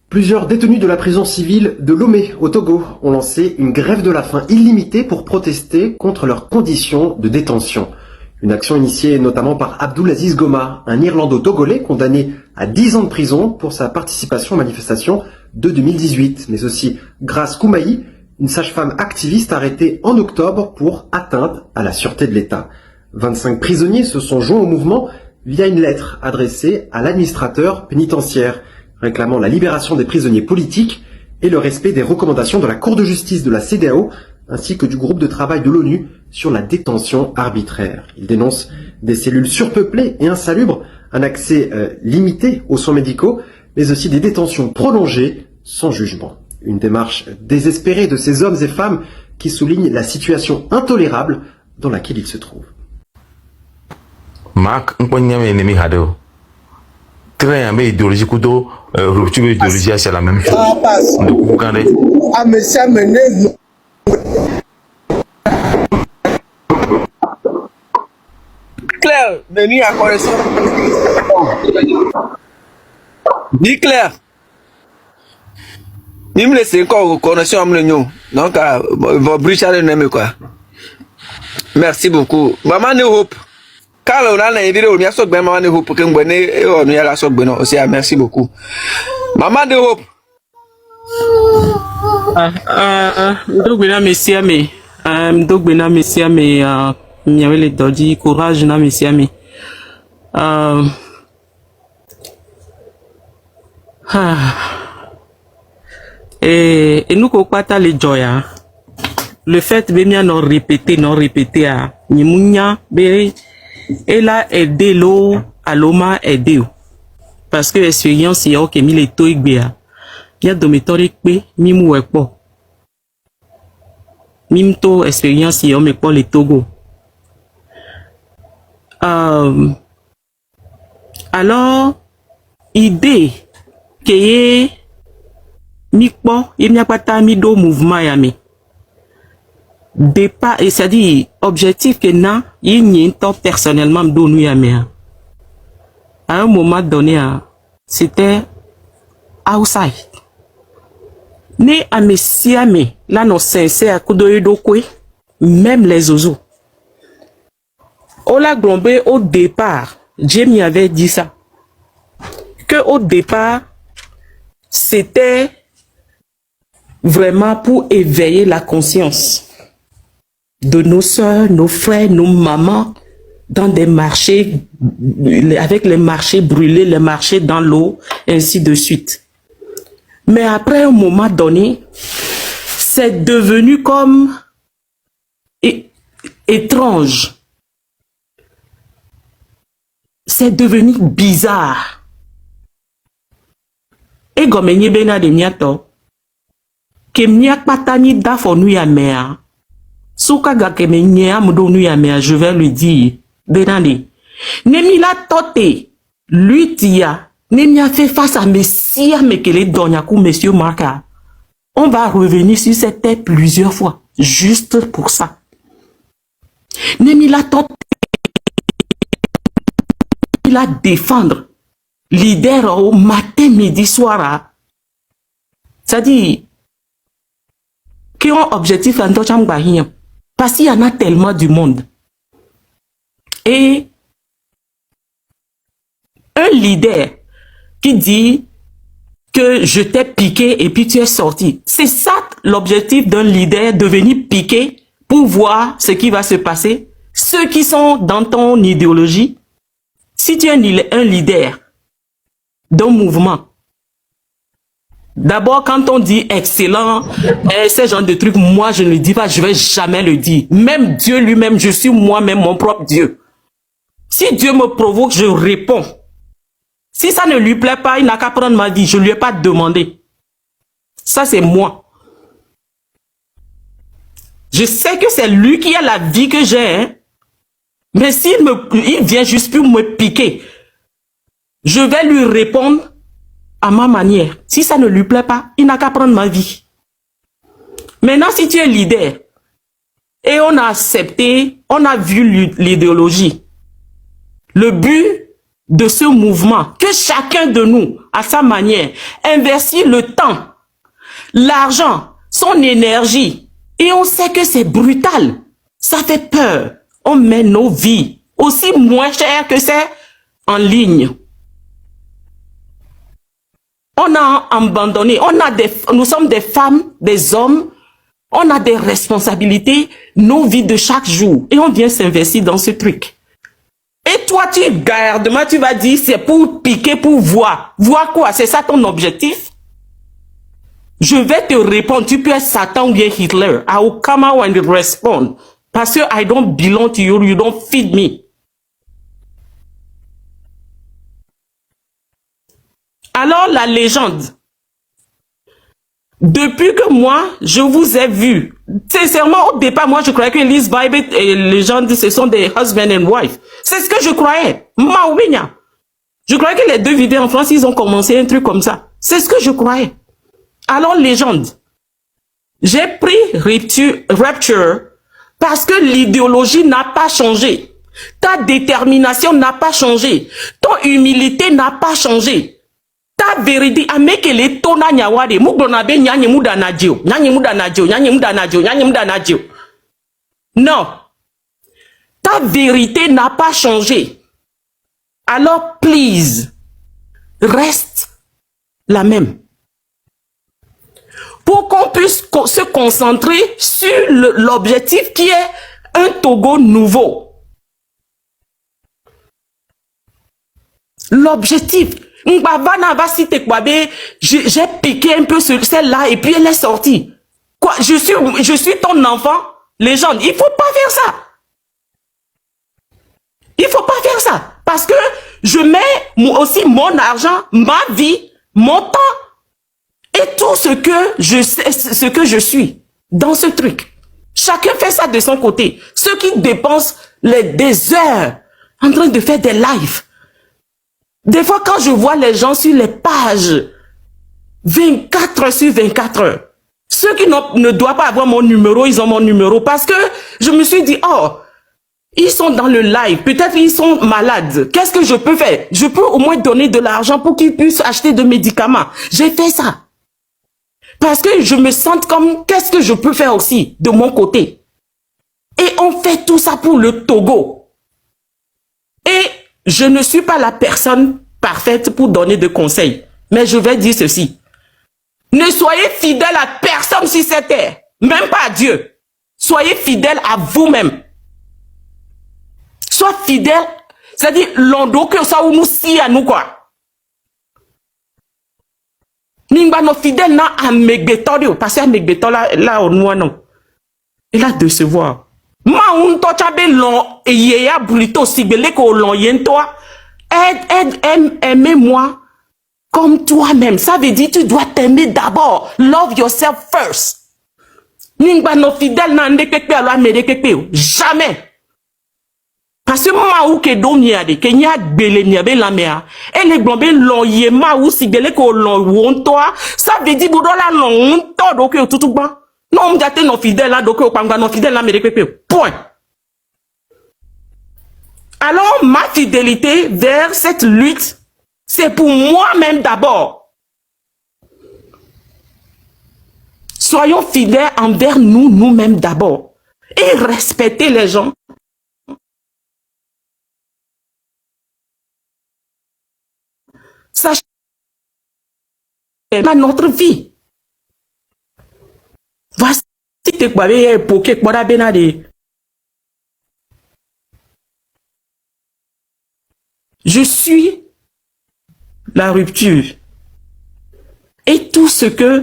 Plusieurs détenus de la prison civile de Lomé, au Togo, ont lancé une grève de la faim illimitée pour protester contre leurs conditions de détention. Une action initiée notamment par Abdoulaziz Goma, un Irlando-Togolais condamné à 10 ans de prison pour sa participation aux manifestations de 2018, mais aussi Grace Koumaï, une sage-femme activiste arrêtée en octobre pour atteinte à la sûreté de l'État. 25 prisonniers se sont joints au mouvement via une lettre adressée à l'administrateur pénitentiaire, réclamant la libération des prisonniers politiques et le respect des recommandations de la Cour de justice de la CEDEAO ainsi que du groupe de travail de l'ONU sur la détention arbitraire. Ils dénoncent des cellules surpeuplées et insalubres, un accès limité aux soins médicaux, mais aussi des détentions prolongées sans jugement. Une démarche désespérée de ces hommes et femmes qui soulignent la situation intolérable dans laquelle ils se trouvent. Marc, très mais idéologie couteau rupture idéologie c'est la même chose. Ah mais ça m'énerve. Claire, Denis a connaissance. Dis Claire. Il me laisse encore connaissance à nous. Donc va bricher le quoi. Merci beaucoup. Maman ne hope. Carl, on a une vidéo, bien sûr, que maman de Hope, que vous venez, on y a la sorte de aussi, merci beaucoup. Maman de Hope. Donc, monsieur, mais, il y avait les dodgy, courage, monsieur, mais, et nous, qu'on pas les joyas, le fait de bien non répéter, ni mounia, elle a aidé l'eau à l'oma aidé parce que l'expérience y a que mi les toy bia bien domitorique pe mi mu ekpo mi to expérience y a me pour les Togo alors idée que mi po y mi apata mi do mouvement ya mi départ et c'est-à-dire objectif que na il n'y a pas personnellement donné à moi à un moment donné c'était outside né à messia mais là non sincère à coup de quoi même les oiseaux au lac Blombé au départ Jamie avait dit ça que au départ c'était vraiment pour éveiller la conscience de nos soeurs, nos frères, nos mamans, dans des marchés, avec les marchés brûlés, les marchés dans l'eau, ainsi de suite. Mais après un moment donné, c'est devenu comme étrange. C'est devenu bizarre. Et comme il y a des miato, que miak patani da fonu ya mea. Souka gakeme nyea mudonu ya mea, je vais lui dire, Benani, Nemi la tote, lui tia, Nemi a fait face à Messia Mekele Donyaku, monsieur Marca. On va revenir sur cette tête plusieurs fois, juste pour ça. Nemi la tote, il a défendre, leader au matin, midi, soir, c'est-à-dire, qui ont objectif en touchant Bahia. Parce qu'il y en a tellement du monde. Et un leader qui dit que je t'ai piqué et puis tu es sorti. C'est ça l'objectif d'un leader, de venir piquer pour voir ce qui va se passer. Ceux qui sont dans ton idéologie, si tu es un leader d'un mouvement, d'abord, quand on dit excellent, ce genre de trucs, moi, je ne le dis pas, je ne vais jamais le dire. Même Dieu lui-même, je suis moi-même mon propre Dieu. Si Dieu me provoque, je réponds. Si ça ne lui plaît pas, il n'a qu'à prendre ma vie. Je ne lui ai pas demandé. Ça, c'est moi. Je sais que c'est lui qui a la vie que j'ai. Hein? Mais il vient juste pour me piquer, je vais lui répondre à ma manière. Si ça ne lui plaît pas, il n'a qu'à prendre ma vie. Maintenant, si tu es leader, et on a accepté, on a vu l'idéologie, le but de ce mouvement, que chacun de nous, à sa manière, investit le temps, l'argent, son énergie, et on sait que c'est brutal. Ça fait peur. On met nos vies aussi moins chères que c'est en ligne. On a abandonné, nous sommes des femmes, des hommes, on a des responsabilités, nos vies de chaque jour, et on vient s'investir dans ce truc. Et toi, tu gardes, moi, tu vas dire, c'est pour piquer, pour voir. Voir quoi? C'est ça ton objectif? Je vais te répondre, tu peux être Satan ou bien Hitler. I will come out and respond. Parce que I don't belong to you, you don't feed me. Alors, la légende. Depuis que moi, je vous ai vu, sincèrement, au départ, moi, je croyais que Elise Bible et légende, ce sont des husband and wife. C'est ce que je croyais. Maouinia. Je croyais que les deux vivaient en France, ils ont commencé un truc comme ça. C'est ce que je croyais. Alors, légende. J'ai pris Rapture parce que l'idéologie n'a pas changé. Ta détermination n'a pas changé. Ton humilité n'a pas changé. Ta vérité, amekele tona nyawade, mugdonabe nyanye muda najio, nyanye muda najio, nyanye muda najio, nyanye muda najio. Non. Ta vérité n'a pas changé. Alors, please, reste la même. Pour qu'on puisse se concentrer sur l'objectif qui est un Togo nouveau. L'objectif. J'ai piqué un peu celle-là et puis elle est sortie. Quoi, je suis ton enfant, légende. Il faut pas faire ça. Il faut pas faire ça. Parce que je mets aussi mon argent, ma vie, mon temps et tout ce que je suis dans ce truc. Chacun fait ça de son côté. Ceux qui dépensent des heures en train de faire des lives. Des fois, quand je vois les gens sur les pages, 24 heures sur 24 heures, ceux qui ne doivent pas avoir mon numéro, ils ont mon numéro parce que je me suis dit, oh, ils sont dans le live, peut-être ils sont malades. Qu'est-ce que je peux faire? Je peux au moins donner de l'argent pour qu'ils puissent acheter des médicaments. J'ai fait ça. Parce que je me sens comme, qu'est-ce que je peux faire aussi de mon côté? Et on fait tout ça pour le Togo. Et je ne suis pas la personne parfaite pour donner des conseils. Mais je vais dire ceci. Ne soyez fidèle à personne sur cette terre. Même pas à Dieu. Soyez fidèle à vous-même. Sois fidèle. C'est-à-dire, l'ondo que ça ou nous si à nous quoi. Nimba no fidèle na à megbeto parce que megbeto là au noir non. Et là de se voir. Ma un to chabe lon et ya brito sibele ko lon yen toi. Aimez-moi comme toi-même. Ça veut dire tu dois t'aimer d'abord. Love yourself first. Nimba no fidèle na ndekekpe alo amedekekpe. Jamais. Parce que ma ou ke do miade ke nya gbele miabe la mea. Et les blombe lon ye ma ou sibele ko lon won toi. Ça veut dire bodo la lon to do ke tout ban. Non, m'date non fidèle là, donc on non fidèle là, mais point. Alors, ma fidélité vers cette lutte, c'est pour moi-même d'abord. Soyons fidèles envers nous-mêmes d'abord. Et respecter les gens. Ça change notre vie. Voici je suis la rupture. Et tout ce que